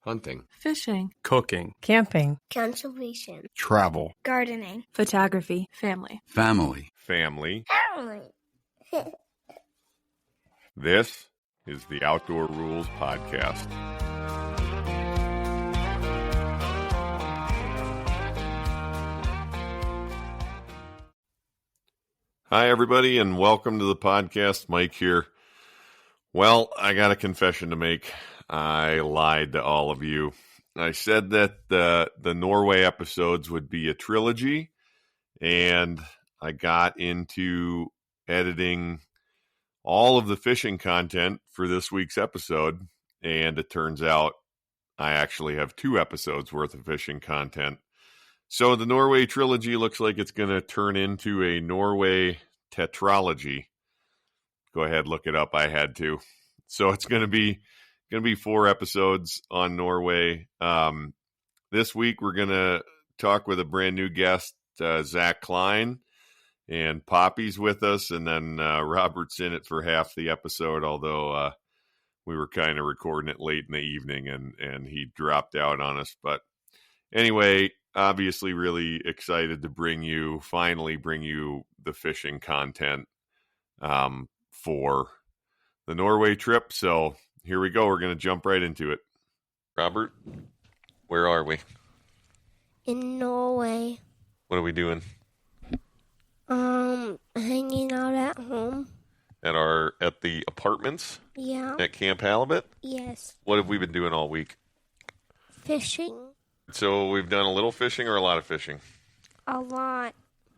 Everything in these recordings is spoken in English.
hunting, fishing, cooking, camping, conservation, travel, gardening, photography, family. Family. This is the Outdoor Rules Podcast. Hi, everybody, and welcome to the podcast. Mike here. Well, I got a confession to make. I lied to all of you. I said that the Norway episodes would be a trilogy, and I got into editing all of the fishing content for this week's episode, and it turns out I actually have 2 episodes worth of fishing content. So the Norway trilogy looks like it's going to turn into a Norway tetralogy. Go ahead, look it up. I had to. So it's going to be 4 episodes on Norway. This week we're going to talk with a brand new guest, Zach Klein, and Poppy's with us, and then Robert's in it for half the episode, although we were kind of recording it late in the evening and he dropped out on us. But anyway, obviously really excited to finally bring you the fishing content for the Norway trip. So here we go. We're going to jump right into it. Robert, where are we? in Norway. What are we doing? Hanging out at home. At the apartments? Yeah. At Camp Halibut? Yes. What have we been doing all week? Fishing. So we've done a little fishing or a lot of fishing? A lot.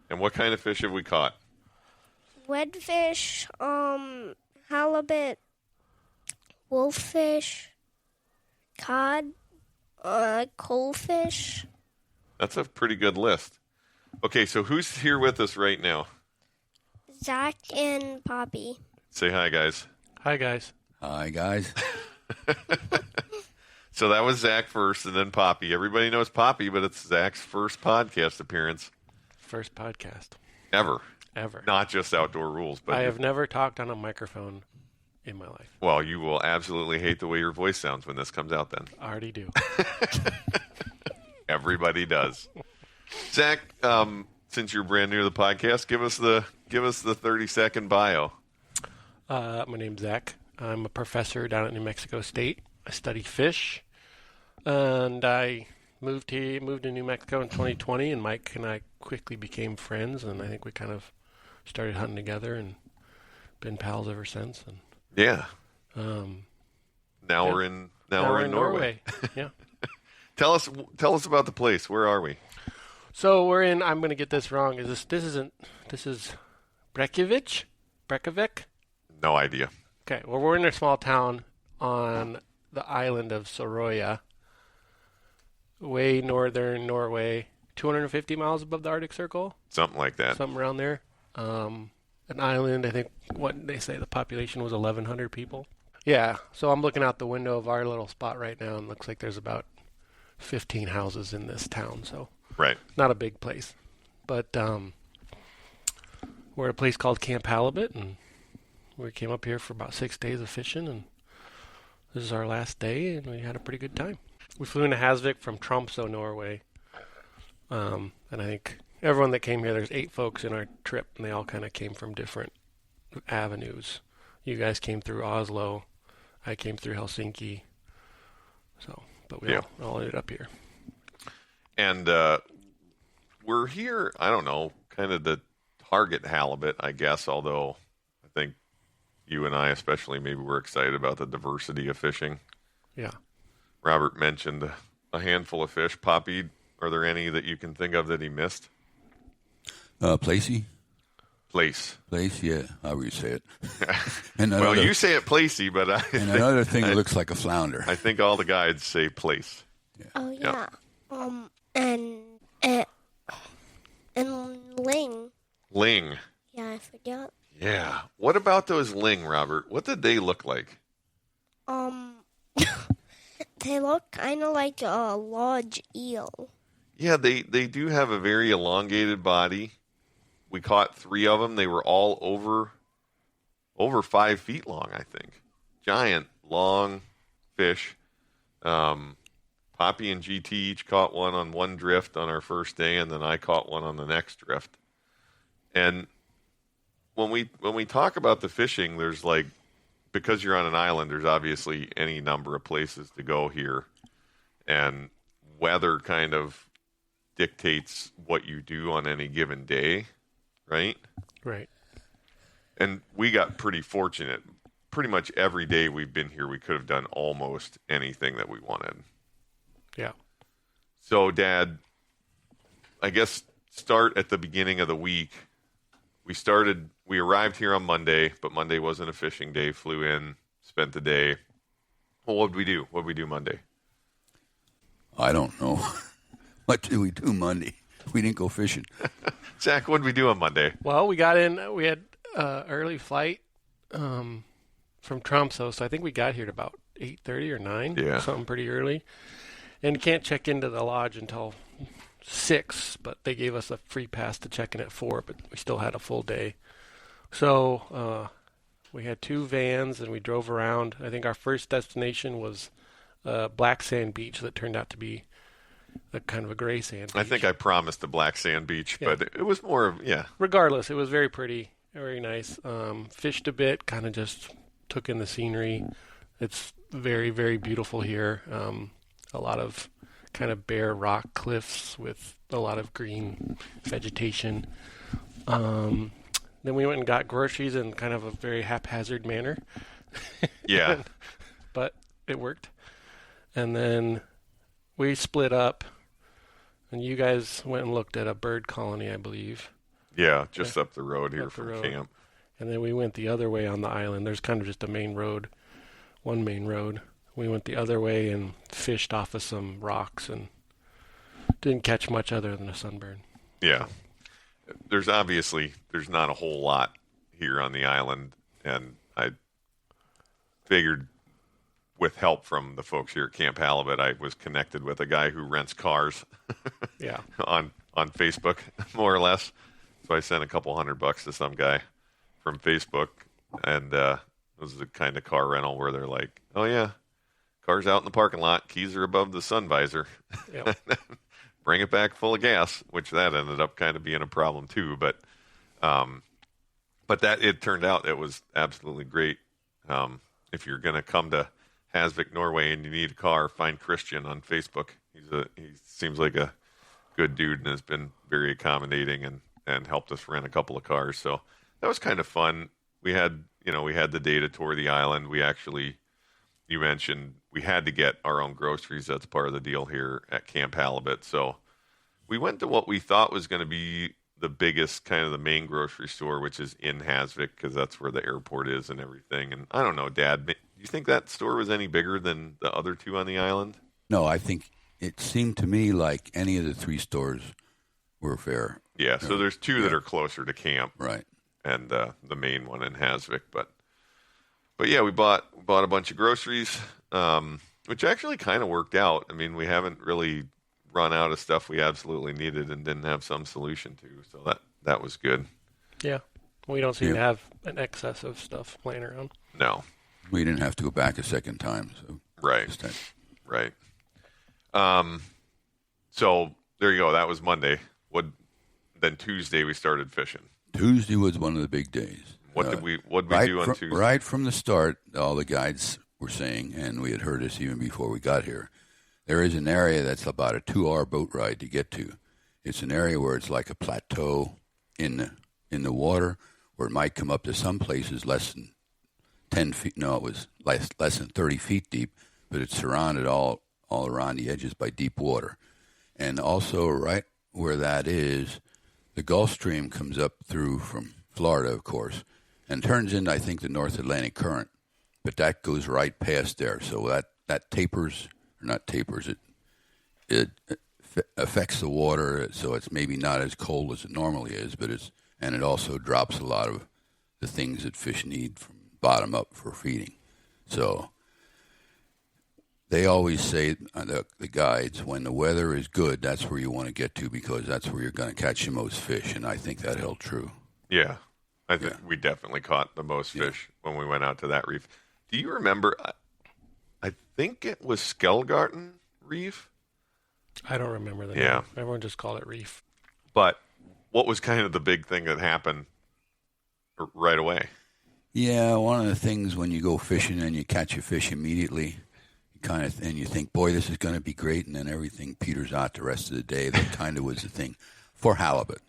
And what kind of fish have we caught? Redfish, halibut, wolffish, cod, coalfish. That's a pretty good list. Okay, so who's here with us right now? Zach and Poppy. Say hi, guys. Hi, guys. Hi, guys. So that was Zach first and then Poppy. Everybody knows Poppy, but it's Zach's first podcast appearance. First podcast. Ever. Not just Outdoor Rules. But I have never talked on a microphone in my life. Well, you will absolutely hate the way your voice sounds when this comes out then. I already do. Everybody does. Zach, since you're brand new to the podcast, give us the 30-second bio. My name's Zach. I'm a professor down at New Mexico State. I study fish, and I moved to New Mexico in 2020, and Mike and I quickly became friends, and I think we kind of started hunting together and been pals ever since. And yeah. We're in Norway. Yeah. Tell us about the place. Where are we? So we're in. I'm going to get this wrong. This is Brekkevik? No idea. Okay. Well, we're in a small town on the island of Sørøya, way northern Norway, 250 miles above the Arctic Circle. Something like that. Something around there. An island. I think what they say the population was 1,100 people. Yeah. So I'm looking out the window of our little spot right now, and it looks like there's about 15 houses in this town. So. Right. Not a big place. But we're at a place called Camp Halibut, and we came up here for about 6 days of fishing, and this is our last day, and we had a pretty good time. We flew into Hasvik from Tromsø, Norway. And I think everyone that came here, there's 8 folks in our trip, and they all kind of came from different avenues. You guys came through Oslo. I came through Helsinki. But we all ended up here. And we're here, I don't know, kind of to target halibut, I guess, although I think you and I especially maybe we're excited about the diversity of fishing. Yeah. Robert mentioned a handful of fish. Poppy, are there any that you can think of that he missed? Placie. Place, yeah, however you say it. Well, you say it placie, but and another thing that looks like a flounder. I think all the guides say place. Yeah. Oh, yeah. And ling. Ling. Yeah, I forgot. Yeah. What about those ling, Robert? What did they look like? They look kind of like a large eel. Yeah, they do have a very elongated body. We caught 3 of them. They were all over 5 feet long, I think. Giant, long fish. Poppy and GT each caught one on one drift on our first day, and then I caught one on the next drift. And when we talk about the fishing, there's like, because you're on an island, there's obviously any number of places to go here, and weather kind of dictates what you do on any given day, right? Right. And we got pretty fortunate. Pretty much every day we've been here, we could have done almost anything that we wanted. Yeah. So, Dad, I guess start at the beginning of the week. We arrived here on Monday, but Monday wasn't a fishing day. Flew in, spent the day. Well, what did we do? What did we do Monday? I don't know. What did we do Monday? We didn't go fishing. Zach, what did we do on Monday? Well, we got in. We had early flight from Tromsø, so I think we got here at about 8:30 or 9. Yeah. Something pretty early. And you can't check into the lodge until 6, but they gave us a free pass to check in at 4, but we still had a full day. So we had 2 vans, and we drove around. I think our first destination was Black Sand Beach that turned out to be a kind of a gray sand beach. I think I promised a black sand beach, Yeah. but it was more of, yeah. Regardless, it was very pretty, very nice. Fished a bit, kind of just took in the scenery. It's very, very beautiful here. A lot of kind of bare rock cliffs with a lot of green vegetation. Then we went and got groceries in kind of a very haphazard manner. Yeah. But it worked. And then we split up, and you guys went and looked at a bird colony, I believe. Yeah, just up the road here Up the from road. camp. And then we went the other way on the island. There's kind of just a main road, one main road. We went the other way and fished off of some rocks and didn't catch much other than a sunburn. Yeah. There's not a whole lot here on the island, and I figured with help from the folks here at Camp Halibut, I was connected with a guy who rents cars Yeah. on Facebook, more or less. So I sent a couple $100 to some guy from Facebook, and it was the kind of car rental where they're like, oh, yeah, car's out in the parking lot, keys are above the sun visor. Yep. Bring it back full of gas, which that ended up kind of being a problem too. But that it turned out it was absolutely great. If you're going to come to Hasvik, Norway, and you need a car, find Christian on Facebook. He seems like a good dude and has been very accommodating and helped us rent a couple of cars. So that was kind of fun. We had the day to tour the island. You mentioned we had to get our own groceries. That's part of the deal here at Camp Halibut. So we went to what we thought was going to be the biggest, kind of the main grocery store, which is in Hasvik, because that's where the airport is and everything. And I don't know, Dad, do you think that store was any bigger than the other 2 on the island? No, I think it seemed to me like any of the 3 stores were fair. Yeah, so there's 2 that are closer to camp. Right. And the main one in Hasvik. But yeah, we bought a bunch of groceries, which actually kind of worked out. I mean, we haven't really run out of stuff we absolutely needed and didn't have some solution to. So that was good. Yeah. We don't seem to have an excess of stuff laying around. No. We didn't have to go back a second time. So Right. this time. Right. So there you go. That was Monday. Then Tuesday we started fishing. Tuesday was one of the big days. What did we do on Tuesday? Right from the start, all the guides were saying, and we had heard this even before we got here, there is an area that's about a 2-hour boat ride to get to. It's an area where it's like a plateau in the water, where it might come up to some places less than 10 feet. No, it was less than 30 feet deep, but it's surrounded all around the edges by deep water. And also right where that is, the Gulf Stream comes up through from Florida, of course, and turns into, I think, the North Atlantic Current. But that goes right past there. So that tapers, or not tapers, it affects the water, so it's maybe not as cold as it normally is, and it also drops a lot of the things that fish need from bottom up for feeding. So they always say, the guides, when the weather is good, that's where you want to get to, because that's where you're going to catch the most fish, and I think that held true. Yeah. I think we definitely caught the most fish when we went out to that reef. Do you remember, I think it was Skelgarten reef? I don't remember the Yeah. name. Everyone just called it reef. But what was kind of the big thing that happened right away? Yeah, one of the things when you go fishing and you catch a fish immediately, and you think, boy, this is going to be great, and then everything peters out the rest of the day. That kind of was the thing for halibut.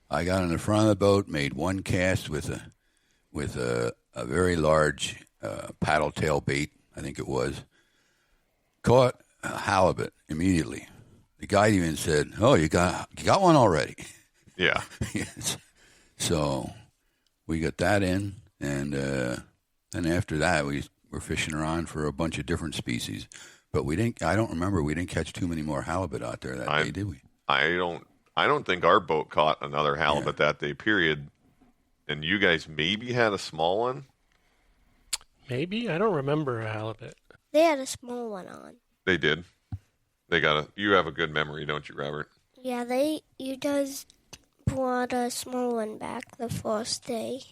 I got on the front of the boat, made one cast with a very large paddle tail bait, I think it was. Caught a halibut immediately. The guide even said, "Oh, you got one already." Yeah. Yes. So we got that in, and then after that we were fishing around for a bunch of different species, but we didn't. I don't remember we didn't catch too many more halibut out there that day, did we? I don't think our boat caught another halibut that day. Period. And you guys maybe had a small one. Maybe? I don't remember a halibut. They had a small one on. They did. You have a good memory, don't you, Robert? Yeah, you guys brought a small one back the first day.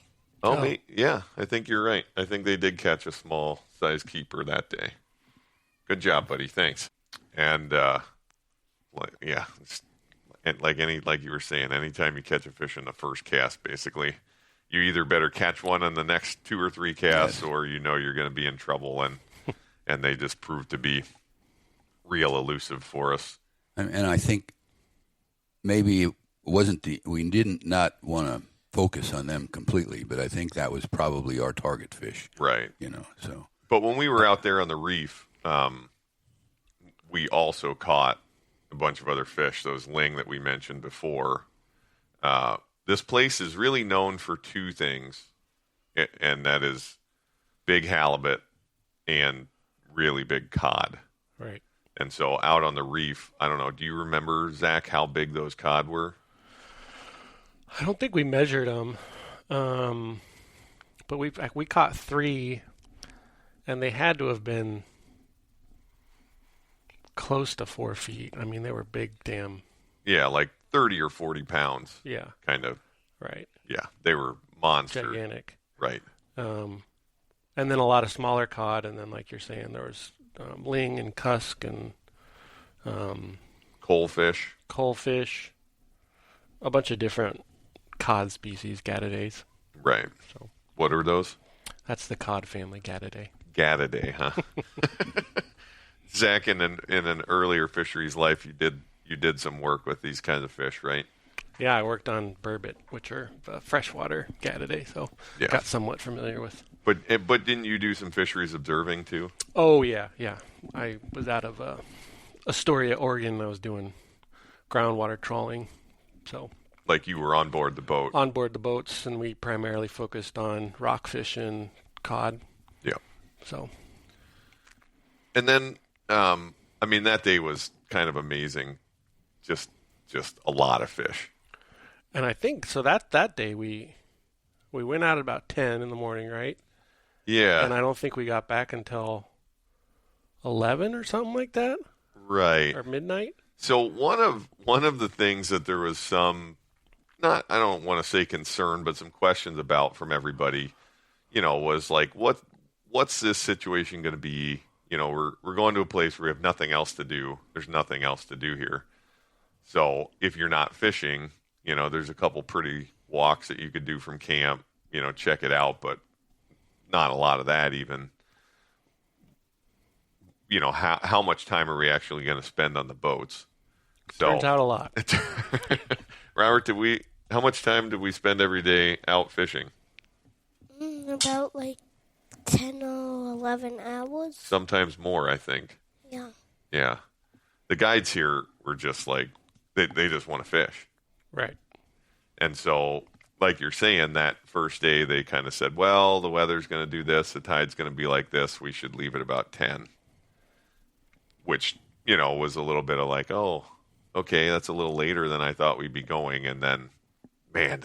Yeah, I think you're right. I think they did catch a small size keeper that day. Good job, buddy. Thanks. And like you were saying, anytime you catch a fish in the first cast, basically, you either better catch one in the next 2 or 3 casts, or you know you're going to be in trouble. And they just proved to be real elusive for us. And I think maybe it wasn't we didn't not want to focus on them completely, but I think that was probably our target fish. Right. So. But when we were out there on the reef, we also caught a bunch of other fish, those ling that we mentioned before. This place is really known for 2 things, and that is big halibut and really big cod. Right. And so out on the reef, I don't know, do you remember, Zach, how big those cod were? I don't think we measured them, but we caught 3, and they had to have been close to 4 feet. I mean, they were big, damn. Yeah, like 30 or 40 pounds. Yeah. Kind of. Right. Yeah, they were monster. Gigantic. Right. And then a lot of smaller cod, and then, like you're saying, there was ling and cusk and coalfish, a bunch of different cod species, gattidae. Right. So what are those? That's the cod family, gattidae. Gattidae, huh? Zach, in an earlier fisheries life, you did some work with these kinds of fish, right? Yeah, I worked on burbot, which are freshwater gattidae, so got somewhat familiar with. But didn't you do some fisheries observing too? Oh yeah. I was out of Astoria, Oregon. I was doing groundwater trawling, so. Like you were on board the boat. On board the boats, and we primarily focused on rockfish and cod. Yeah. So. And then, that day was kind of amazing. Just a lot of fish. And I think so. That day we went out at about 10 in the morning, right? Yeah. And I don't think we got back until 11 or something like that. Right. Or midnight. So one of the things that there was some, I don't want to say concern, but some questions about from everybody, was like, what's this situation going to be? We're going to a place where we have nothing else to do. There's nothing else to do here. So if you're not fishing, there's a couple pretty walks that you could do from camp, check it out, but not a lot of that even. How much time are we actually going to spend on the boats? Turns out a lot. Robert, how much time did we spend every day out fishing? About 10 or 11 hours. Sometimes more, I think. Yeah. Yeah. The guides here were just like, they just want to fish. Right. And so, like you're saying, that first day they kind of said, well, the weather's going to do this, the tide's going to be like this, we should leave at about 10. Which, was a little bit of like, oh, okay, that's a little later than I thought we'd be going. And then, man,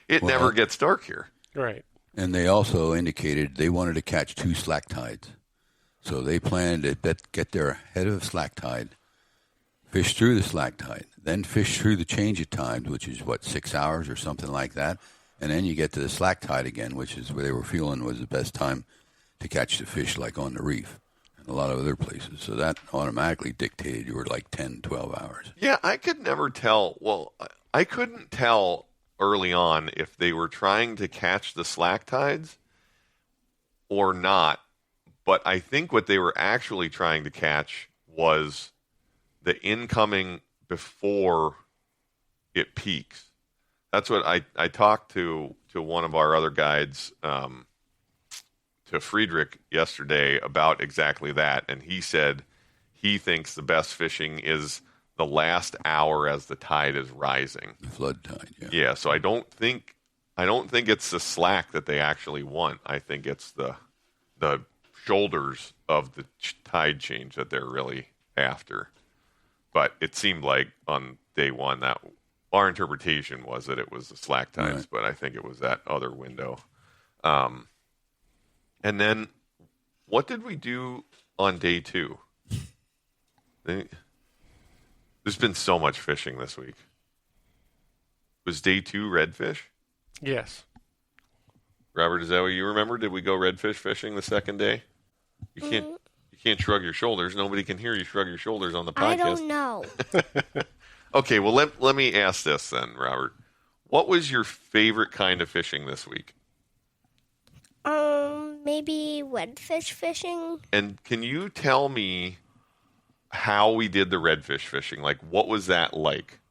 it never gets dark here. Right. And they also indicated they wanted to catch 2 slack tides. So they planned to get there ahead of the slack tide, fish through the slack tide, then fish through the change of tides, which is, 6 hours or something like that. And then you get to the slack tide again, which is where they were feeling was the best time to catch the fish, like on the reef. a lot of other places. So that automatically dictated you were like 10, 12 hours. Yeah, I could never tell. Well, I couldn't tell early on if they were trying to catch the slack tides or not. But I think what they were actually trying to catch was the incoming before it peaks. That's what I talked to one of our other guides, to Friedrich yesterday about exactly that, and he said he thinks the best fishing is the last hour as the tide is rising. The flood tide, yeah. Yeah, so I don't think it's the slack that they actually want. I think it's the shoulders of the tide change that they're really after. But it seemed like on day one that our interpretation was that it was the slack tides, right. But I think it was that other window. And then, what did we do on day 2? There's been so much fishing this week. Was day 2 redfish? Yes. Robert, is that what you remember? Did we go redfish fishing the second day? You can't shrug your shoulders. Nobody can hear you shrug your shoulders on the podcast. I don't know. Okay, well, let me ask this then, Robert. What was your favorite kind of fishing this week? Maybe redfish fishing. And can you tell me how we did the redfish fishing? Like, what was that like?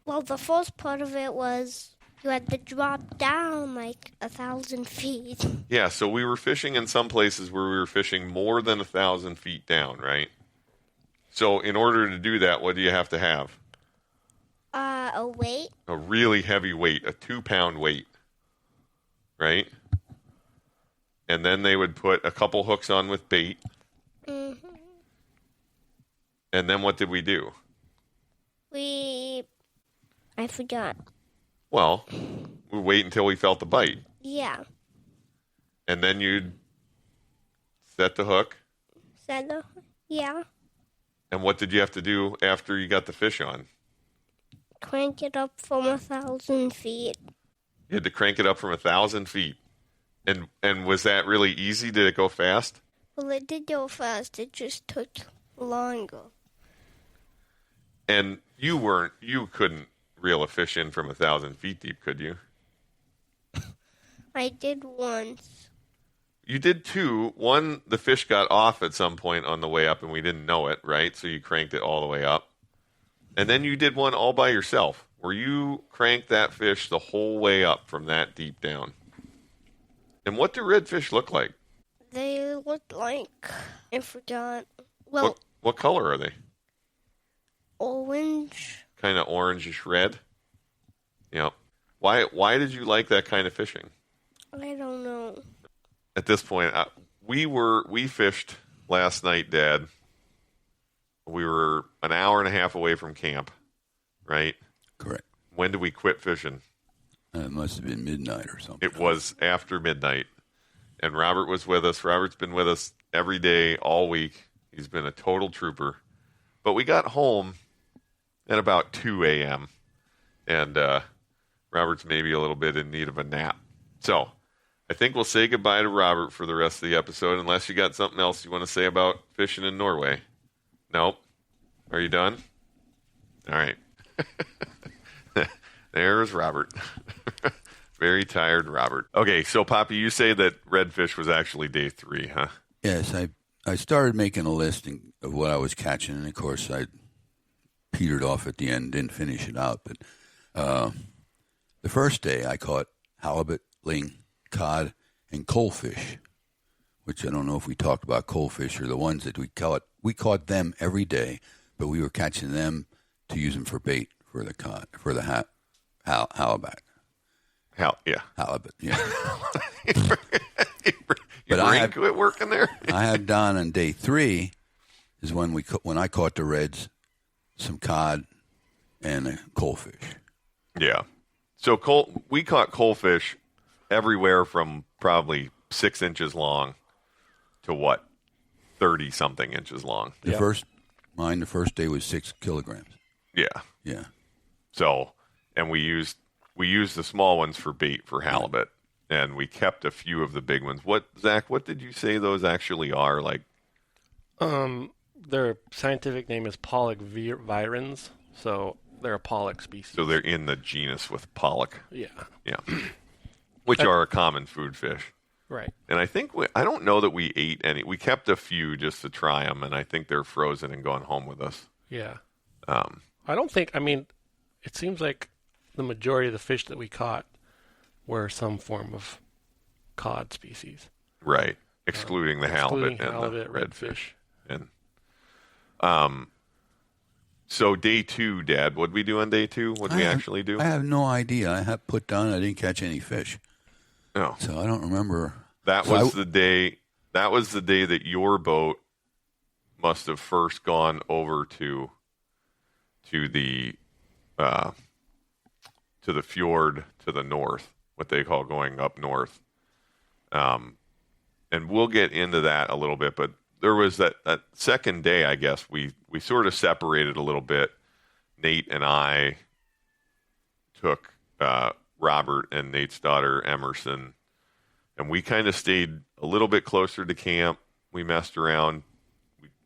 Well, the first part of it was you had to drop down like 1,000 feet. Yeah, so we were fishing in some places where we were fishing more than 1,000 feet down, right? So in order to do that, what do you have to have? A weight. A really heavy weight, a 2-pound weight, right? And then they would put a couple hooks on with bait. Mm-hmm. And then what did we do? I forgot. Well, we wait until we felt the bite. Yeah. And then you'd set the hook. Yeah. And what did you have to do after you got the fish on? Crank it up from 1,000 feet. You had to crank it up from 1,000 feet. And was that really easy? Did it go fast? Well, it did go fast. It just took longer. And you couldn't reel a fish in from 1,000 feet deep, could you? I did once. You did too. One, the fish got off at some point on the way up, and we didn't know it, right? So you cranked it all the way up. And then you did one all by yourself, where you cranked that fish the whole way up from that deep down. And what do redfish look like? They look like, I forgot. Well, what color are they? Orange. Kind of orangish red? Yeah. Why did you like that kind of fishing? I don't know. At this point, we fished last night, Dad. We were an hour and a half away from camp, right? Correct. When did we quit fishing? It must have been midnight or something. It was after midnight. And Robert was with us. Robert's been with us every day, all week. He's been a total trooper. But we got home at about 2 a.m. And Robert's maybe a little bit in need of a nap. So I think we'll say goodbye to Robert for the rest of the episode, unless you got something else you want to say about fishing in Norway. Nope. Are you done? All right. There's Robert. Very tired Robert. Okay, so Poppy, you say that redfish was actually day 3, huh? Yes, I started making a list of what I was catching, and of course I petered off at the end, didn't finish it out. But the first day I caught halibut, ling, cod, and coalfish, which I don't know if we talked about coalfish or the ones that we caught. We caught them every day, but we were catching them to use them for bait for the cod, for the halibut. Halibut, yeah. But I had quit working there. I had done on day 3 is when I caught the reds, some cod, and a coalfish. Yeah. So we caught coalfish everywhere from probably 6 inches long to 30-something inches long. The first day was 6 kilograms. Yeah. Yeah. So, and we used the small ones for bait for halibut, and we kept a few of the big ones. Zach, what did you say those actually are? Like Their scientific name is pollock virens, so they're a pollock species. So they're in the genus with pollock. Yeah. Yeah. Which are a common food fish. Right. And I think I don't know that we ate any. We kept a few just to try them, and I think they're frozen and going home with us. Yeah. I don't think. I mean, it seems like the majority of the fish that we caught were some form of cod species. Right. Excluding the halibut and the redfish. And so day 2, Dad, what did we do on day 2? What did we actually do? I have no idea. I have put down. I didn't catch any fish. No. So I don't remember. That was the day. That was the day that your boat must have first gone over to the fjord to the north, what they call going up north. And we'll get into that a little bit, but there was that second day, I guess, we sort of separated a little bit. Nate and I took Robert and Nate's daughter, Emerson, and we kind of stayed a little bit closer to camp. We messed around.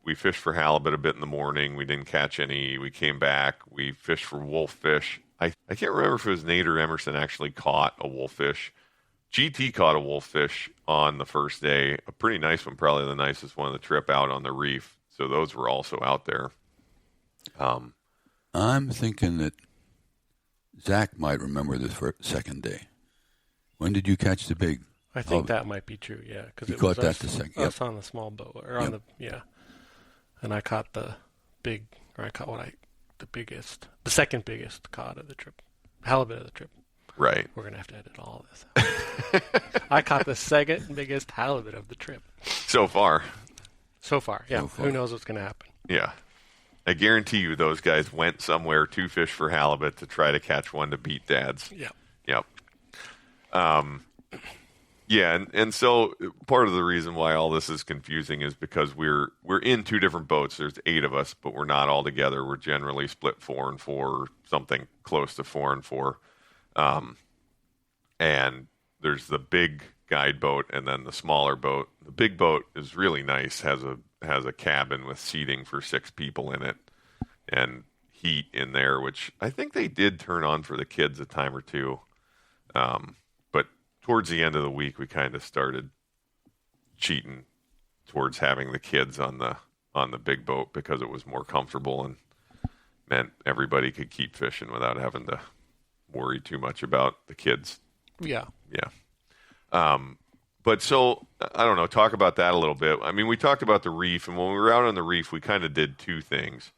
We fished for halibut a bit in the morning. We didn't catch any. We came back. We fished for wolffish. I can't remember if it was Nate or Emerson actually caught a wolffish. GT caught a wolffish on the first day, a pretty nice one, probably the nicest one of the trip out on the reef. So those were also out there. I'm thinking that Zach might remember this second day. When did you catch the big? I think that might be true, yeah. Because you it caught was that the second. Us on the small boat, or on the, yeah. And I caught the big, or I caught the second biggest cod of the trip, halibut of the trip. Right. We're going to have to edit all of this out. I caught the second biggest halibut of the trip. So far, yeah. Who knows what's going to happen? Yeah. I guarantee you those guys went somewhere to fish for halibut to try to catch one to beat Dad's. Yeah. Yep. Yeah, and so part of the reason why all this is confusing is because we're in 2 different boats. There's 8 of us, but we're not all together. We're generally split 4 and 4, or something close to 4 and 4. And there's the big guide boat and then the smaller boat. The big boat is really nice, has a cabin with seating for 6 people in it and heat in there, which I think they did turn on for the kids a time or two. But towards the end of the week, we kind of started cheating towards having the kids on the big boat because it was more comfortable and meant everybody could keep fishing without having to worry too much about the kids. Yeah. Yeah. But so, I don't know, talk about that a little bit. I mean, we talked about the reef, and when we were out on the reef, we kind of did 2 things.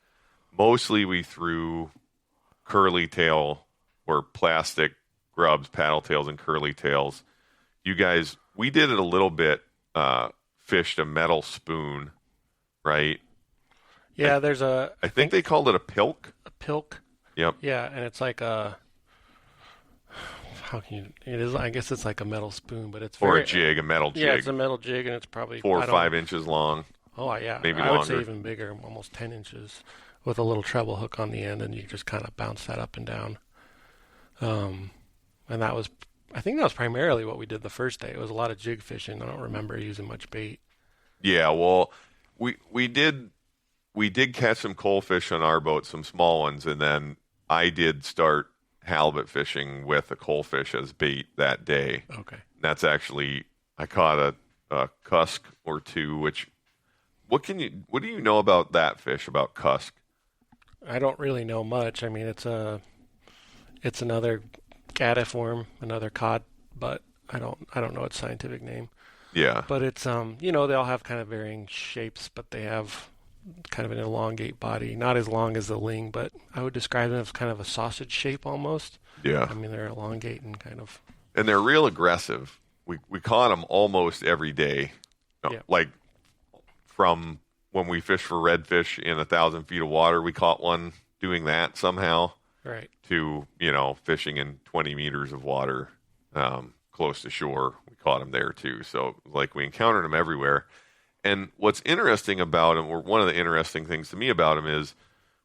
Mostly we threw curly tail or plastic grubs, paddle tails, and curly tails. You guys, we did it a little bit, fished a metal spoon, right? Yeah, I think they called it a pilk. A pilk? Yep. Yeah, and it's like a... It is. I guess it's like a metal spoon, but it's or a jig, a metal jig. Yeah, it's a metal jig, and it's probably 4 or 5 inches long. Oh yeah, maybe I longer. would say even bigger, almost 10 inches, with a little treble hook on the end, and you just kind of bounce that up and down. And that was, I think that was primarily what we did the first day. It was a lot of jig fishing. I don't remember using much bait. Yeah, well, we did catch some coalfish on our boat, some small ones, and then I did start halibut fishing with a coalfish as bait that day. Okay. That's actually, I caught a cusk or 2, which, what do you know about that fish, about cusk? I don't really know much. I mean, it's another cadiform, another cod, but I don't know its scientific name. Yeah. But it's, they all have kind of varying shapes, but they have kind of an elongate body, not as long as the ling, but I would describe them as kind of a sausage shape almost. Yeah. I mean, they're elongate and kind of. And they're real aggressive. We caught them almost every day. Yeah. Like from when we fished for redfish in 1,000 feet of water, we caught one doing that somehow. Right. To, fishing in 20 meters of water close to shore. We caught them there too. So like we encountered them everywhere. And what's interesting about them, or one of the interesting things to me about them, is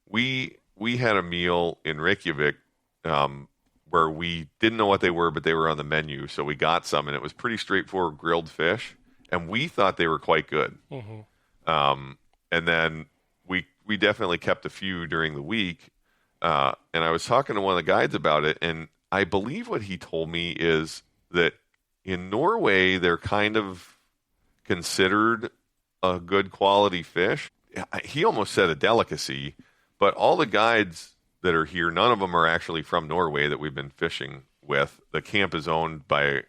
we had a meal in Reykjavik where we didn't know what they were, but they were on the menu. So we got some, and it was pretty straightforward grilled fish, and we thought they were quite good. Mm-hmm. and then we definitely kept a few during the week. And I was talking to one of the guides about it, and I believe what he told me is that in Norway, they're kind of considered a good quality fish. He almost said a delicacy, but all the guides that are here, none of them are actually from Norway that we've been fishing with. The camp is owned by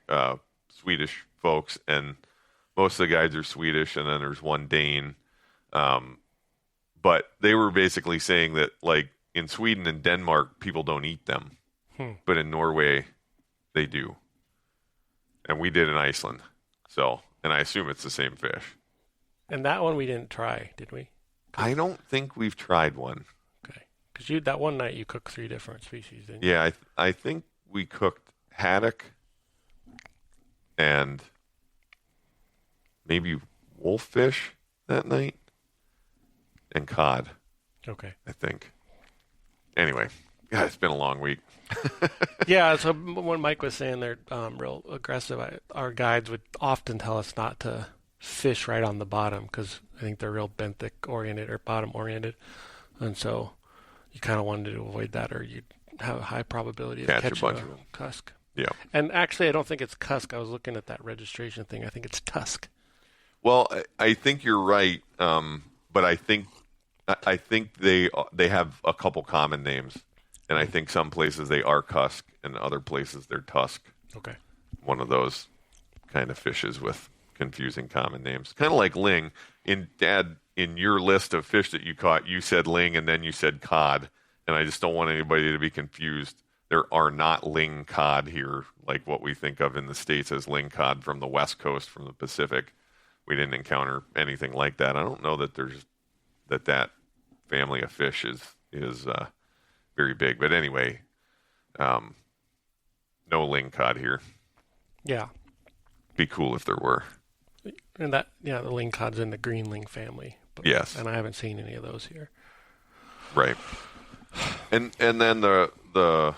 Swedish folks, and most of the guides are Swedish, and then there's one Dane. But they were basically saying that, like, in Sweden and Denmark, people don't eat them. But in Norway, they do. And we did in Iceland. So, and I assume it's the same fish. And that one we didn't try, did we? I don't think we've tried one. Okay. Because that one night you cooked 3 different species, didn't you? Yeah, I think we cooked haddock and maybe wolffish that night and cod. Okay. I think. Anyway, God, it's been a long week. Yeah, so when Mike was saying they're real aggressive, our guides would often tell us not to fish right on the bottom because I think they're real benthic oriented or bottom oriented, and so you kind of wanted to avoid that, or you'd have a high probability of catching a bunch of cusk. Yeah, and actually, I don't think it's cusk. I was looking at that registration thing. I think it's tusk. Well, I think you're right, but I think they have a couple common names. And I think some places they are cusk, and other places they're tusk. Okay. One of those kind of fishes with confusing common names. Kind of like ling. Dad, in your list of fish that you caught, you said ling and then you said cod. And I just don't want anybody to be confused. There are not ling cod here like what we think of in the States as ling cod from the West Coast, from the Pacific. We didn't encounter anything like that. I don't know that there's that family of fish is very big, but anyway, no ling cod here. Yeah, be cool if there were. And the ling cod's in the green ling family. But, yes, and I haven't seen any of those here. Right, and then the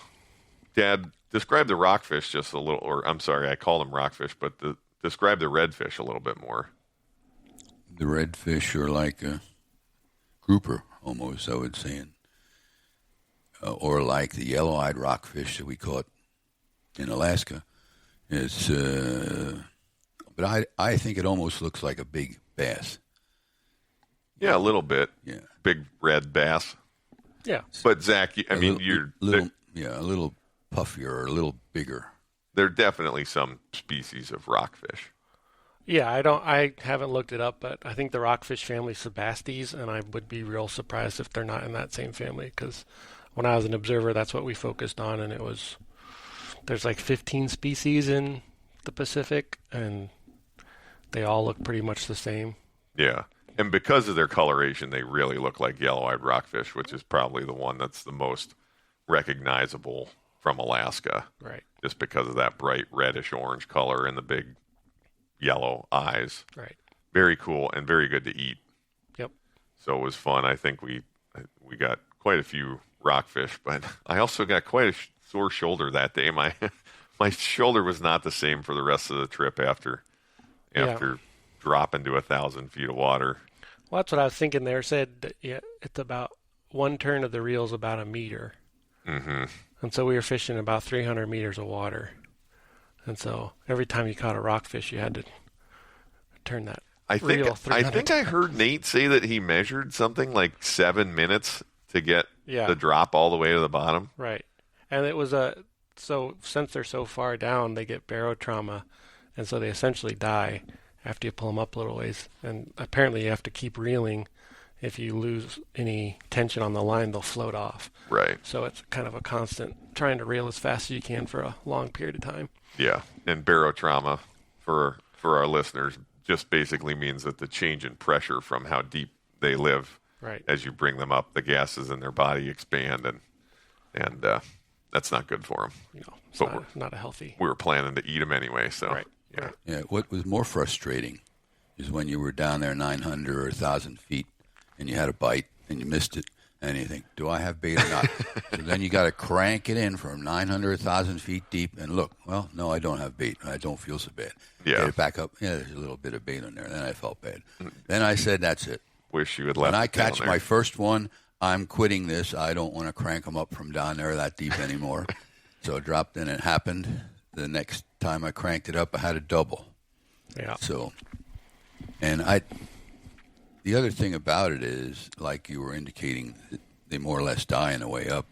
Dad describe the rockfish just a little, or I'm sorry, I call them rockfish, but describe the redfish a little bit more. The redfish are like a grouper almost, I would say. Or like the yellow-eyed rockfish that we caught in Alaska. It's, but I think it almost looks like a big bass. Yeah, a little bit. Yeah, big red bass. Yeah, but Zach, I mean, a little puffier or a little bigger. There are definitely some species of rockfish. Yeah, I haven't looked it up, but I think the rockfish family is Sebastes, and I would be real surprised if they're not in that same family because when I was an observer, that's what we focused on, and there's like 15 species in the Pacific, and they all look pretty much the same. Yeah, and because of their coloration, they really look like yellow-eyed rockfish, which is probably the one that's the most recognizable from Alaska. Right. Just because of that bright reddish-orange color and the big yellow eyes. Right. Very cool and very good to eat. Yep. So it was fun. I think we got quite a few rockfish, but I also got quite a sore shoulder that day. My shoulder was not the same for the rest of the trip after dropping to 1,000 feet of water. Well, that's what I was thinking there. Said that, it's about one turn of the reel is about a meter. Mm-hmm. And so we were fishing about 300 meters of water. And so every time you caught a rockfish, you had to turn that reel 300. I think I heard Nate say that he measured something like 7 minutes to get the drop all the way to the bottom. Right. And it was so since they're so far down, they get barotrauma, and so they essentially die after you pull them up a little ways. And apparently you have to keep reeling. If you lose any tension on the line, they'll float off. Right. So it's kind of a constant trying to reel as fast as you can for a long period of time. Yeah. And barotrauma, for our listeners, just basically means that the change in pressure from how deep they live, right, as you bring them up, the gases in their body expand, and that's not good for them. It's not a healthy. We were planning to eat them anyway, so right. Yeah. Yeah. What was more frustrating is when you were down there 900 or 1,000 feet and you had a bite and you missed it, and you think, do I have bait or not? So then you got to crank it in from 900, 1,000 feet deep and look, well, no, I don't have bait. I don't feel so bad. Yeah. Get it back up. Yeah, there's a little bit of bait in there. Then I felt bad. Then I said, that's it. wish you had left. When I it down catch there. my first one, I'm quitting this. I don't want to crank them up from down there that deep anymore. So I dropped in. It happened. The next time I cranked it up, I had a double. Yeah. So, and the other thing about it is, like you were indicating, they more or less die on the way up.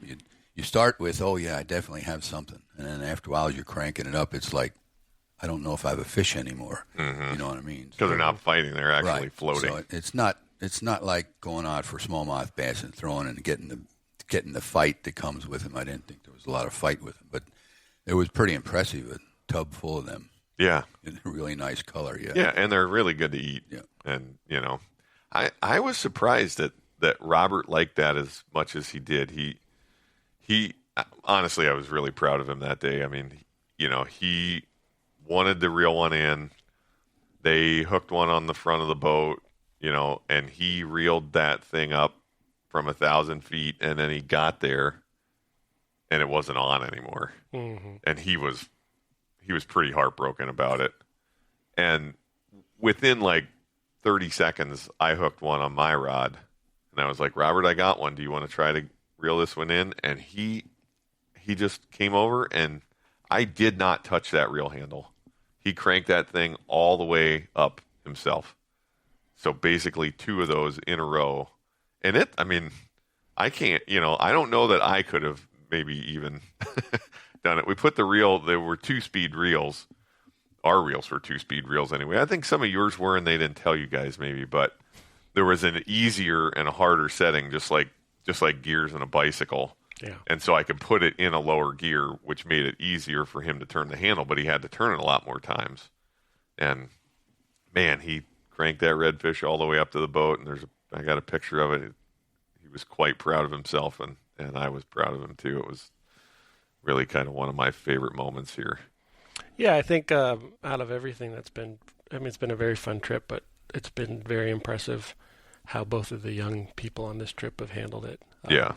You start with, oh yeah, I definitely have something, and then after a while, as you're cranking it up, it's like, I don't know if I have a fish anymore. Mm-hmm. You know what I mean? Because they're not fighting; they're actually right. floating. So it's not like going out for smallmouth bass and throwing and getting the fight that comes with them. I didn't think there was a lot of fight with them, but it was pretty impressive. A tub full of them. Yeah. In a really nice color. Yeah. Yeah, and they're really good to eat. Yeah. And I was surprised that Robert liked that as much as he did. He honestly, I was really proud of him that day. I mean, he wanted to reel one in. They hooked one on the front of the boat, and he reeled that thing up from 1,000 feet, and then he got there, and it wasn't on anymore. Mm-hmm. And he was pretty heartbroken about it. And within like 30 seconds, I hooked one on my rod, and I was like, Robert, I got one. Do you want to try to reel this one in? And he just came over, and I did not touch that reel handle. He cranked that thing all the way up himself. So basically 2 of those in a row. And I can't, I don't know that I could have maybe even done it. We put the reel, there were 2-speed reels. Our reels were 2-speed reels anyway. I think some of yours were, and they didn't tell you guys maybe, but there was an easier and a harder setting, just like gears in a bicycle. Yeah. And so I could put it in a lower gear, which made it easier for him to turn the handle, but he had to turn it a lot more times. And man, he cranked that redfish all the way up to the boat, and I got a picture of it. He was quite proud of himself, and I was proud of him too. It was really kind of one of my favorite moments here. Yeah, I think out of everything it's been a very fun trip, but it's been very impressive how both of the young people on this trip have handled it. Yeah.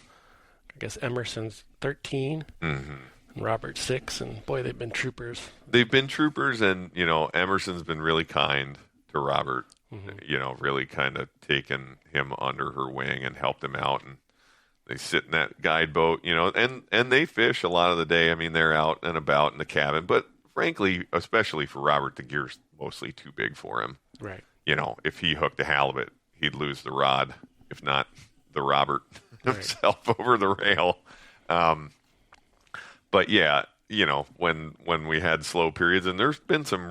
I guess Emerson's 13 mm-hmm. and Robert's 6, and boy, they've been troopers. They've been troopers, and, Emerson's been really kind to Robert, mm-hmm. Really kind of taken him under her wing and helped him out. And they sit in that guide boat, and they fish a lot of the day. I mean, they're out and about in the cabin, but frankly, especially for Robert, the gear's mostly too big for him. Right. If he hooked a halibut, he'd lose the rod, if not the Robert himself over the rail. But yeah, when we had slow periods, and there's been some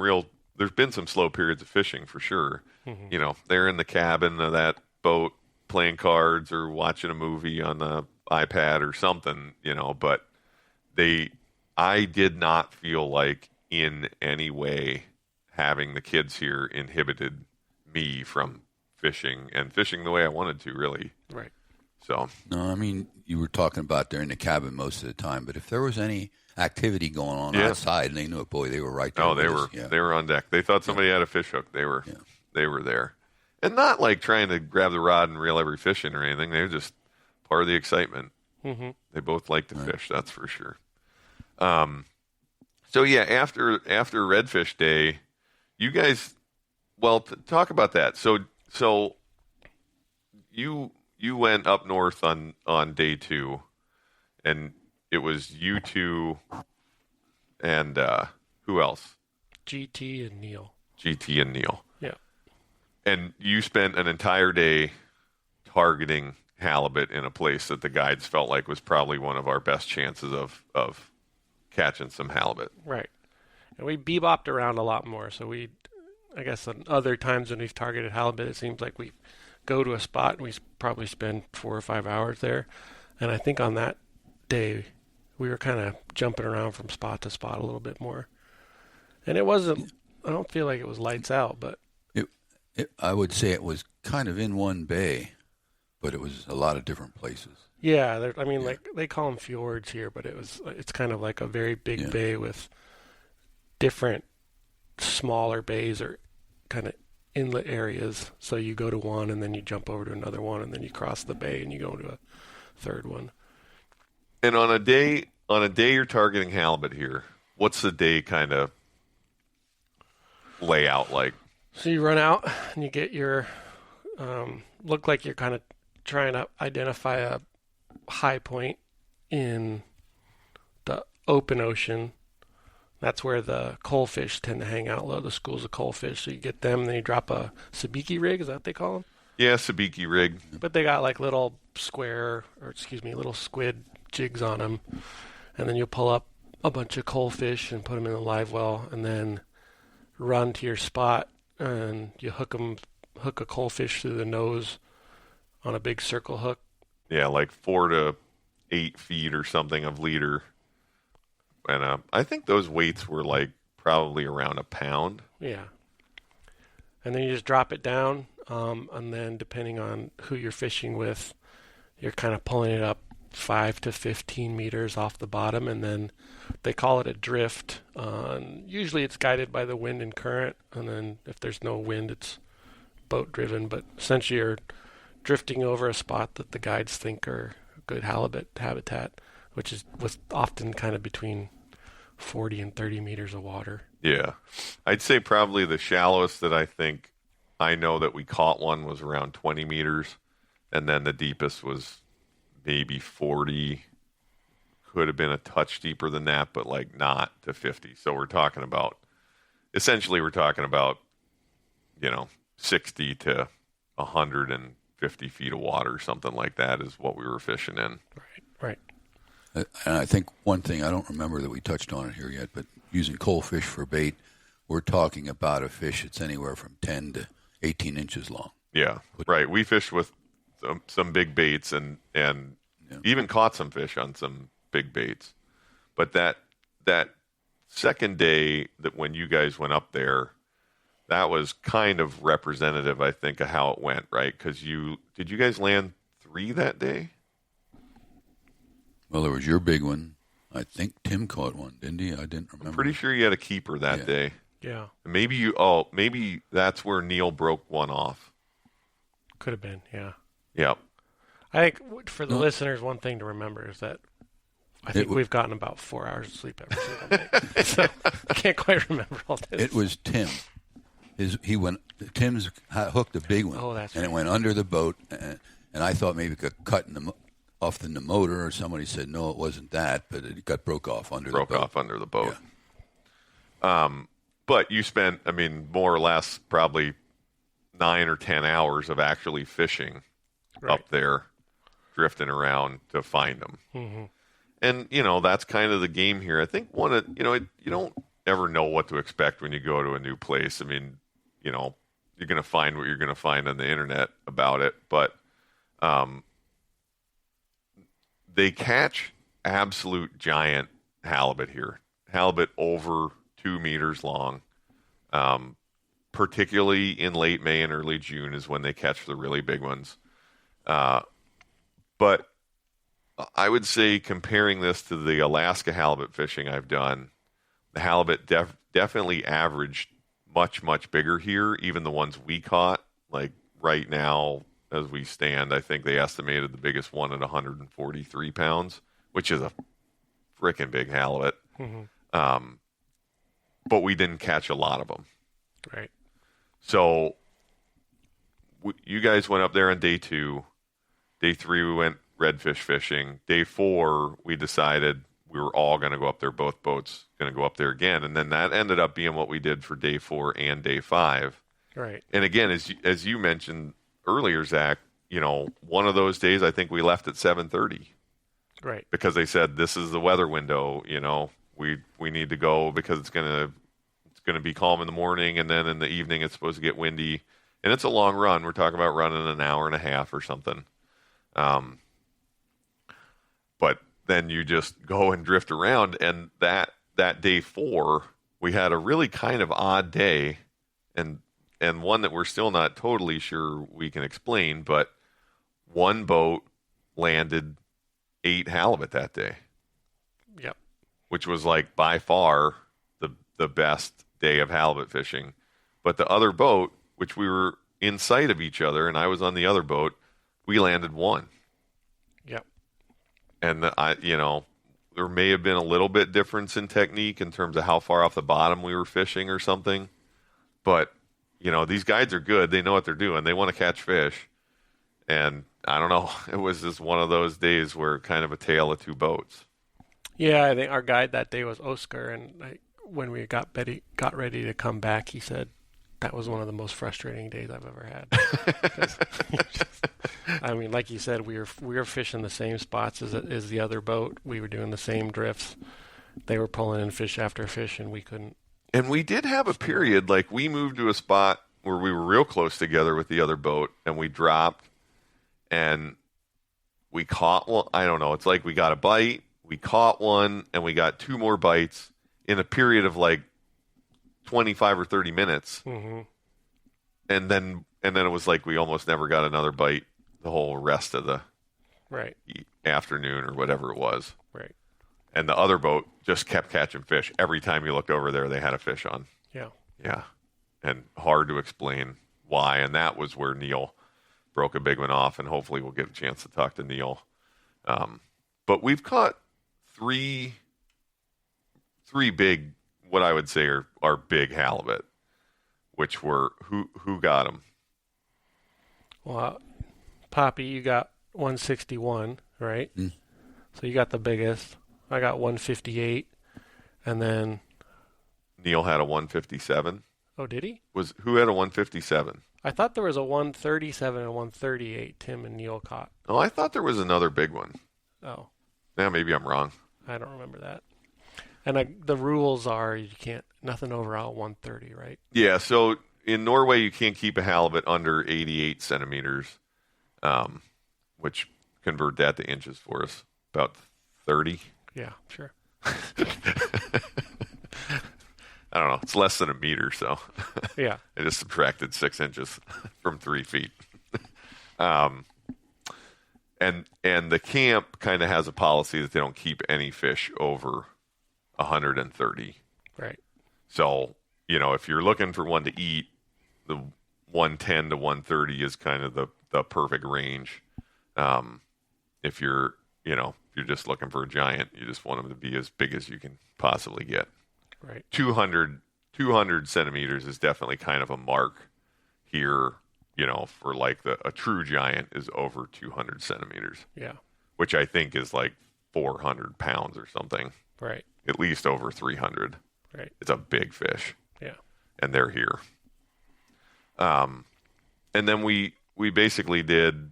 slow periods of fishing for sure. Mm-hmm. They're in the cabin of that boat playing cards or watching a movie on the iPad or something, but I did not feel like in any way having the kids here inhibited me from fishing the way I wanted to, really. Right. So. No, I mean, you were talking about they're in the cabin most of the time, but if there was any activity going on outside and they knew it, boy, they were right there. Oh, they were on deck. They thought somebody had a fish hook. They were there. And not like trying to grab the rod and reel every fish in or anything. They were just part of the excitement. Mm-hmm. They both like to fish, that's for sure. So yeah, after Redfish Day, you guys, talk about that. So you went up north on day 2, and it was you two and who else? GT and Neil. Yeah. And you spent an entire day targeting halibut in a place that the guides felt like was probably one of our best chances of catching some halibut. Right. And we bebopped around a lot more. So I guess on other times when we've targeted halibut, it seems like we go to a spot and we probably spend 4 or 5 hours there. And I think on that day, we were kind of jumping around from spot to spot a little bit more. And it wasn't, I don't feel like it was lights out, but I would say it was kind of in one bay, but it was a lot of different places. Yeah, like they call them fjords here, but it's kind of like a very big bay with different smaller bays or kind of inlet areas. So you go to one and then you jump over to another one and then you cross the bay and you go to a third one. And on a day you're targeting halibut here, what's the day kind of layout like? So you run out and you get your look like you're kind of trying to identify a high point in the open ocean. That's where the coalfish tend to hang out low, the schools of coalfish. So you get them, then you drop a sabiki rig, is that what they call them? Yeah, sabiki rig. But they got like little little squid jigs on them. And then you'll pull up a bunch of coalfish and put them in the live well, and then run to your spot, and you hook a coalfish through the nose on a big circle hook. Yeah, like 4 to 8 feet or something of leader. And I think those weights were like probably around a pound. Yeah. And then you just drop it down, and then depending on who you're fishing with, you're kind of pulling it up 5 to 15 meters off the bottom, and then they call it a drift. Usually it's guided by the wind and current, and then if there's no wind, it's boat driven. But essentially you're drifting over a spot that the guides think are good halibut habitat, which is often kind of between 40 and 30 meters of water. Yeah. I'd say probably the shallowest that I know that we caught one was around 20 meters, and then the deepest was maybe 40. Could have been a touch deeper than that, but like not to 50. So we're talking about 60 to 150 feet of water, something like that is what we were fishing in. Right. And I think one thing, I don't remember that we touched on it here yet, but using coalfish for bait, we're talking about a fish that's anywhere from 10 to 18 inches long. Yeah, right. We fished with some big baits and even caught some fish on some big baits. But that second day that when you guys went up there, that was kind of representative, I think, of how it went, right? Because did you guys land 3 that day? Well, there was your big one. I think Tim caught one, didn't he? I didn't remember. I'm pretty sure you had a keeper that day. Yeah. Maybe that's where Neil broke one off. Could have been, yeah. Yep. I think for the listeners, one thing to remember is that I think we've gotten about 4 hours of sleep every single day. So I can't quite remember all this. It was Tim. Tim's hooked a big one. Oh, that's and right. It went under the boat, and I thought maybe it got cut off in the motor, or somebody said no, it wasn't that, but it broke off under the boat. Broke off under the boat. Yeah. But you spent, more or less, probably 9 or 10 hours of actually fishing up there, drifting around to find them. Mm-hmm. And, that's kind of the game here. I think you don't ever know what to expect when you go to a new place. You're going to find what you're going to find on the internet about it. But they catch absolute giant halibut here. Halibut over 2 meters long. Particularly in late May and early June is when they catch the really big ones. But I would say, comparing this to the Alaska halibut fishing I've done, the halibut definitely averaged much, much bigger here. Even the ones we caught, like right now as we stand, I think they estimated the biggest one at 143 pounds, which is a freaking big halibut. Mm-hmm. But we didn't catch a lot of them. Right. So you guys went up there on day 2. Day 3, we went redfish fishing. Day 4, we decided we were all going to go up there, both boats going to go up there again. And then that ended up being what we did for day 4 and day 5. Right. And again, as you mentioned earlier, Zach, one of those days I think we left at 7:30. Right. Because they said this is the weather window, we need to go because it's going to be calm in the morning, and then in the evening it's supposed to get windy. And it's a long run. We're talking about running an hour and a half or something. But then you just go and drift around, and that day 4, we had a really kind of odd day, and one that we're still not totally sure we can explain, but one boat landed 8 halibut that day. Yep. Which was like by far the best day of halibut fishing. But the other boat, which we were in sight of each other, and I was on the other boat, we landed 1. Yep. And there may have been a little bit difference in technique in terms of how far off the bottom we were fishing or something. But, these guides are good. They know what they're doing. They want to catch fish. And I don't know, it was just one of those days where kind of a tale of two boats. Yeah, I think our guide that day was Oscar, and when we got ready to come back, he said that was one of the most frustrating days I've ever had. I mean, like you said, we were fishing the same spots as the other boat. We were doing the same drifts. They were pulling in fish after fish, and we couldn't. And we did have a period, like we moved to a spot where we were real close together with the other boat, and we dropped, and we caught one. I don't know. It's like we got a bite, we caught one, and we got two more bites in a period of like 25 or 30 minutes. Mm-hmm. And then it was like we almost never got another bite the whole rest of the afternoon or whatever it was. Right. And the other boat just kept catching fish. Every time you looked over there, they had a fish on. Yeah. Yeah. And hard to explain why. And that was where Neil broke a big one off, and hopefully we'll get a chance to talk to Neil. But we've caught three big, what I would say are big halibut, which were, who got them? Well, Poppy, you got 161, right? Mm. So you got the biggest. I got 158, and then Neil had a 157. Oh, did he? Who had a 157? I thought there was a 137 and 138 Tim and Neil caught. Oh, I thought there was another big one. Oh. Yeah, maybe I'm wrong. I don't remember that. And the rules are you can't, nothing over out 130, right? Yeah, so in Norway you can't keep a halibut under 88 centimeters, which convert that to inches for us, about 30. Yeah, sure. I don't know. It's less than a meter, so yeah. I just subtracted 6 inches from 3 feet. And the camp kind of has a policy that they don't keep any fish over 130. Right. So, if you're looking for one to eat, the 110 to 130 is kind of the perfect range. If you're just looking for a giant, you just want them to be as big as you can possibly get. Right. 200 centimeters is definitely kind of a mark here, for like a true giant is over 200 centimeters. Yeah. Which I think is like 400 pounds or something. Right. At least over 300. Right. It's a big fish. Yeah. And they're here. And then we basically did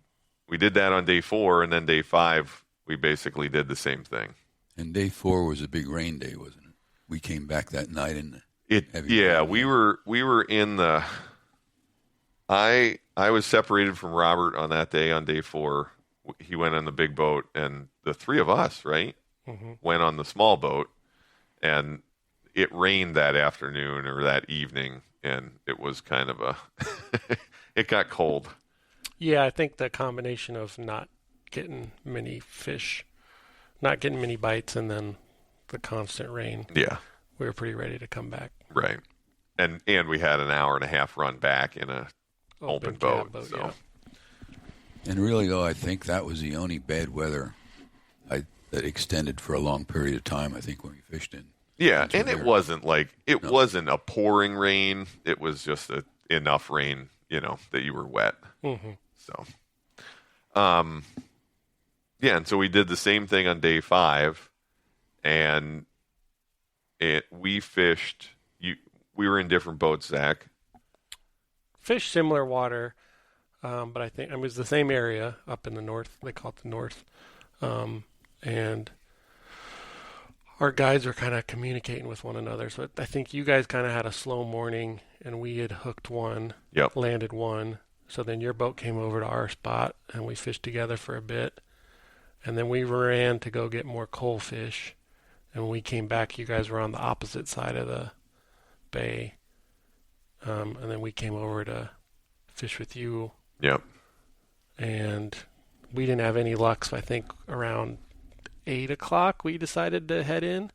that on day 4, and then day 5 we basically did the same thing. And day 4 was a big rain day, wasn't it? We came back that night in heavy yeah, rain. we were in the. I was separated from Robert on that day on day 4. He went on the big boat, and the three of us, right, went on the small boat, and it rained that afternoon or that evening, and it was kind of it got cold. Yeah, I think the combination of not getting many fish, not getting many bites, and then the constant rain. Yeah. We were pretty ready to come back. Right. And we had an hour and a half run back in a open boat. So. Yeah. And really, though, I think that was the only bad weather that extended for a long period of time, I think, when we fished in. Yeah, and it wasn't wasn't a pouring rain. It was just enough rain, that you were wet. Mm-hmm. So, yeah, and so we did the same thing on day 5. And we fished. We were in different boats, Zach. Fish similar water, but I think it was the same area up in the north. They call it the north, and our guides were kind of communicating with one another. So I think you guys kind of had a slow morning, and we had hooked one, landed one. So then your boat came over to our spot, and we fished together for a bit, and then we ran to go get more coal fish. And when we came back, you guys were on the opposite side of the bay. And then we came over to fish with you. Yep. And we didn't have any luck, so I think around 8 o'clock we decided to head in.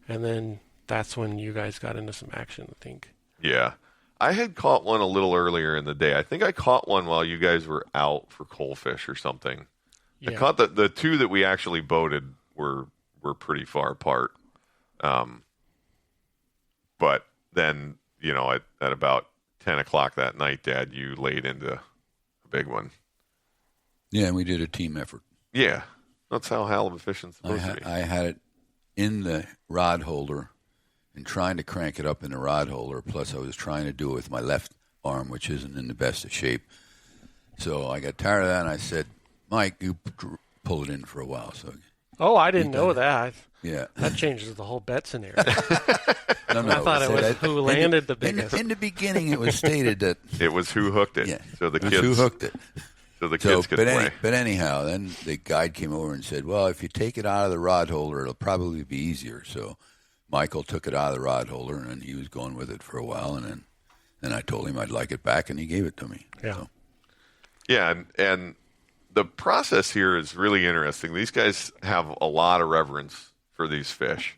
And then that's when you guys got into some action, I think. Yeah. I had caught one a little earlier in the day. I think I caught one while you guys were out for coalfish or something. Yeah. I caught the two that we actually boated were pretty far apart. But then, at about 10 o'clock that night, Dad, you laid into a big one. Yeah, and we did a team effort. Yeah, that's how halibut fishing's supposed to be. I had it in the rod holder and trying to crank it up in the rod holder. Plus, I was trying to do it with my left arm, which isn't in the best of shape. So I got tired of that, and I said, Mike, you pull it in for a while. So. Oh, I didn't know that. Yeah. That changes the whole bet scenario. No, I thought it was who landed the biggest. In the beginning, it was stated that it was who hooked it. Yeah, so the it was kids who hooked it. So the kids could play. But anyhow, then the guide came over and said, well, if you take it out of the rod holder, it'll probably be easier. So Michael took it out of the rod holder, and he was going with it for a while. And then I told him I'd like it back, and he gave it to me. Yeah. So. Yeah, and the process here is really interesting. These guys have a lot of reverence for these fish.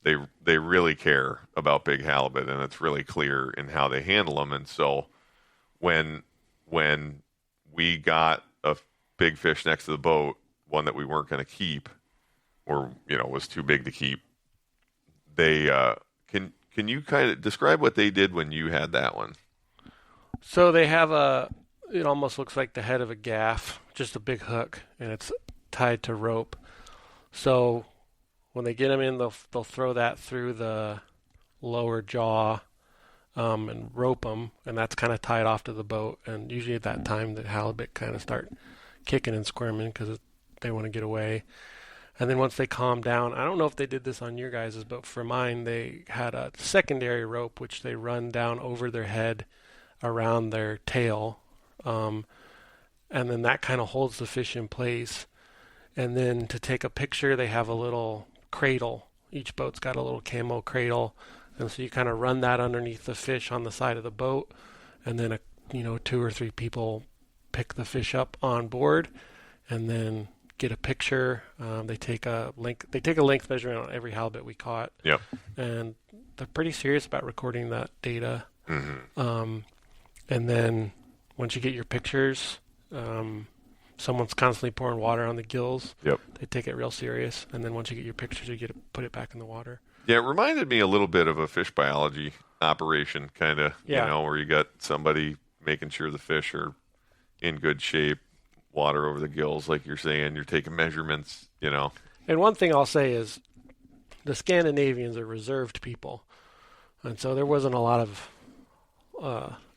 They really care about big halibut, and it's really clear in how they handle them. And so when we got a big fish next to the boat, one that we weren't going to keep, or was too big to keep, they can you kind of describe what they did when you had that one? So they have it almost looks like the head of a gaff, just a big hook, and it's tied to rope. So when they get them in, they'll throw that through the lower jaw and rope them, and that's kind of tied off to the boat. And usually at that time, the halibut kind of start kicking and squirming because they want to get away. And then once they calm down, I don't know if they did this on your guys's, but for mine, they had a secondary rope which they run down over their head around their tail. And then that kind of holds the fish in place. And then to take a picture, they have a little cradle. Each boat's got a little camo cradle. And so you kind of run that underneath the fish on the side of the boat. And then, 2 or 3 people pick the fish up on board and then get a picture. They take a length measurement on every halibut we caught. Yep. And they're pretty serious about recording that data. Mm-hmm. And then once you get your pictures, someone's constantly pouring water on the gills. Yep. They take it real serious. And then once you get your pictures, you get to put it back in the water. Yeah, it reminded me a little bit of a fish biology operation, kind of, where you got somebody making sure the fish are in good shape, water over the gills, like you're saying. You're taking measurements, And one thing I'll say is the Scandinavians are reserved people. And so there wasn't a lot of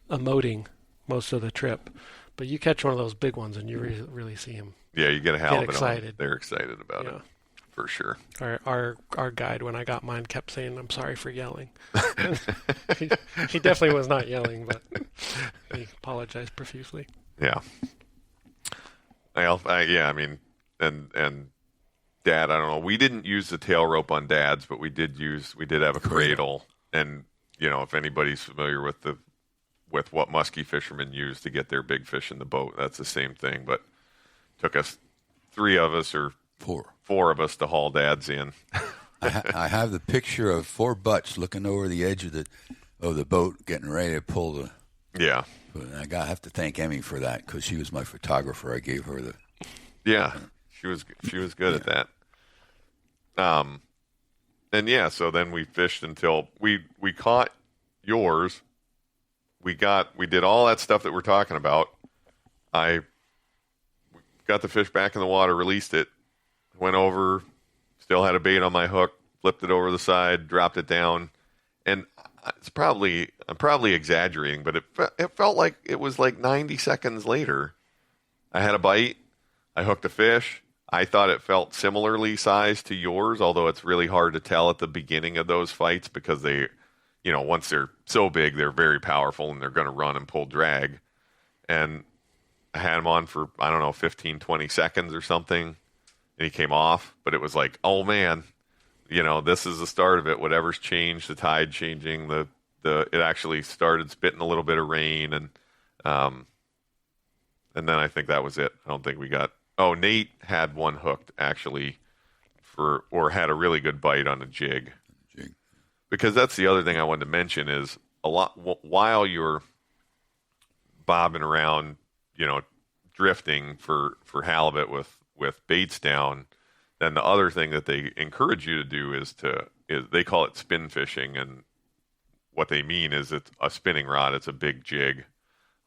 emoting most of the trip. But you catch one of those big ones and you really see them. Yeah, you get a halibut. Excited. They're excited about it, for sure. Our guide, when I got mine, kept saying, "I'm sorry for yelling." he definitely was not yelling, but he apologized profusely. Yeah. I mean, and Dad, I don't know. We didn't use the tail rope on Dad's, but we did have a cradle. And if anybody's familiar with what muskie fishermen use to get their big fish in the boat, that's the same thing. But it took us 3 of us or 4 of us to haul Dad's in. I have the picture of 4 butts looking over the edge of the boat, getting ready to pull the. Yeah. I have to thank Emmy for that because she was my photographer. I gave her the. Yeah, she was good at that. So then we fished until we caught yours. We did all that stuff that we're talking about. I got the fish back in the water, released it, went over, still had a bait on my hook, flipped it over the side, dropped it down, and I'm probably exaggerating, but it felt like it was like 90 seconds later. I had a bite. I hooked a fish. I thought it felt similarly sized to yours, although it's really hard to tell at the beginning of those fights because they, once they're so big, they're very powerful and they're going to run and pull drag. And I had him on for, 15, 20 seconds or something, and he came off. But it was like, oh man, this is the start of it. Whatever's changed, the tide changing, it actually started spitting a little bit of rain, and then I think that was it. I don't think we got. Oh, Nate had one hooked actually, or had a really good bite on a jig. Because that's the other thing I wanted to mention is while you're bobbing around, drifting for halibut with baits down. Then the other thing that they encourage you to do is they call it spin fishing, and what they mean is it's a spinning rod. It's a big jig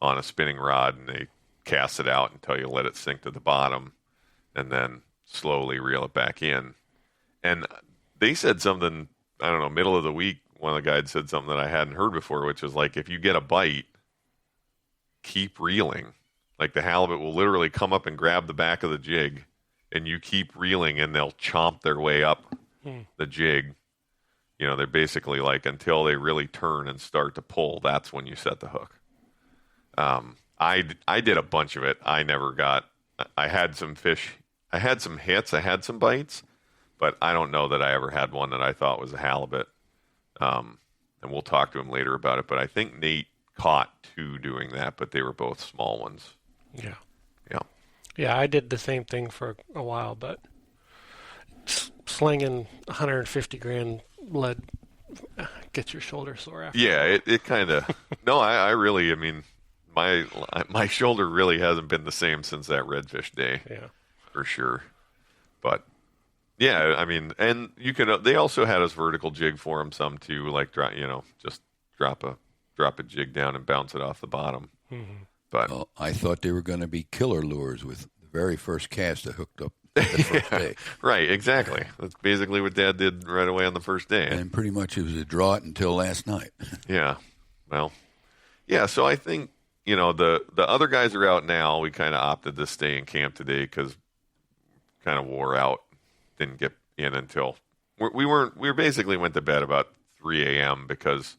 on a spinning rod, and they cast it out until you let it sink to the bottom, and then slowly reel it back in. And they said something, I don't know, middle of the week, one of the guides said something that I hadn't heard before, which was like, if you get a bite, keep reeling. Like the halibut will literally come up and grab the back of the jig, and you keep reeling, and they'll chomp their way up the jig. You know, they're basically like, until they really turn and start to pull, that's when you set the hook. I did a bunch of it. I had some fish. I had some hits. I had some bites, but I don't know that I ever had one that I thought was a halibut. And we'll talk to him later about it. But I think Nate caught 2 doing that, but they were both small ones. Yeah. Yeah. Yeah, I did the same thing for a while, but slinging 150 grand lead gets your shoulder sore after. Yeah, it kind of. No, I really. I mean, my shoulder really hasn't been the same since that redfish day. Yeah, for sure. But yeah, I mean, and you can. They also had us vertical jig for them some too, like just drop a jig down and bounce it off the bottom. Mm-hmm. But well, I thought they were going to be killer lures with the very first cast that hooked up the first day. Right, exactly. That's basically what Dad did right away on the first day. And pretty much it was a drought until last night. Yeah. Well, yeah, so I think, the other guys are out now. We kind of opted to stay in camp today because kind of wore out. Didn't get in until we basically went to bed about 3 a.m. because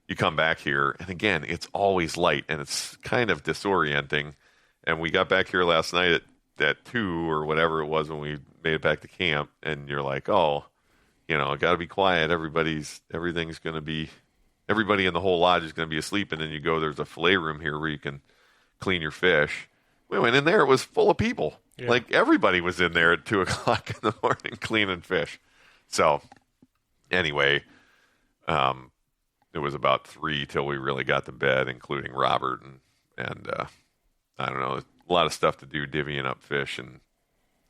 you come back here, and again, it's always light, and it's kind of disorienting. And we got back here last night at 2 or whatever it was when we made it back to camp, and you're like, oh, got to be quiet. Everybody in the whole lodge is going to be asleep, and then you go, there's a fillet room here where you can clean your fish. We went in there, it was full of people. Yeah. Like everybody was in there at 2 o'clock in the morning cleaning fish. So anyway, it was about 3 till we really got to bed, including Robert, and I don't know, a lot of stuff to do, divvying up fish and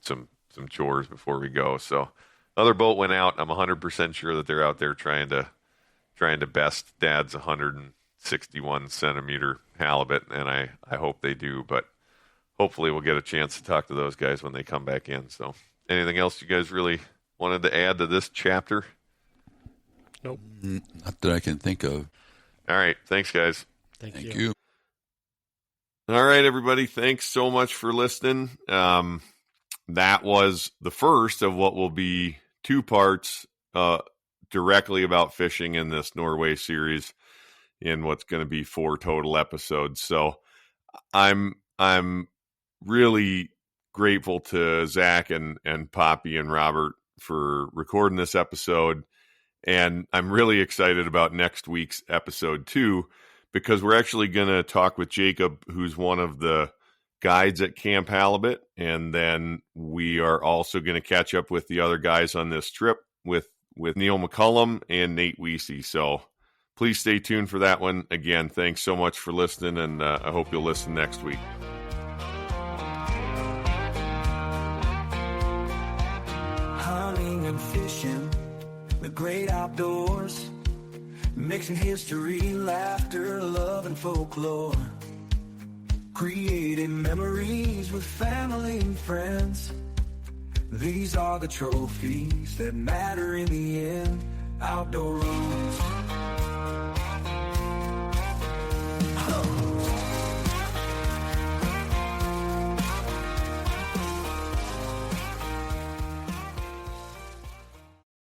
some chores before we go. So other boat went out. I'm 100% sure that they're out there trying to best Dad's 161 centimeter halibut, and I hope they do, but hopefully we'll get a chance to talk to those guys when they come back in. So anything else you guys really wanted to add to this chapter? Nope. Not that I can think of. All right. Thanks, guys. Thank you. All right, everybody. Thanks so much for listening. That was the first of what will be 2 parts directly about fishing in this Norway series in what's going to be 4 total episodes. So I'm really grateful to Zach and Poppy and Robert for recording this episode. And I'm really excited about next week's episode too, because we're actually going to talk with Jacob, who's one of the guides at Camp Halibut. And then we are also going to catch up with the other guys on this trip with Neil McCullum and Nate Weesey. So please stay tuned for that one. Again, thanks so much for listening, and I hope you'll listen next week. Hunting and fishing, the great outdoors, mixing history, laughter, love, and folklore, creating memories with family and friends. These are the trophies that matter in the end. Outdoor rules.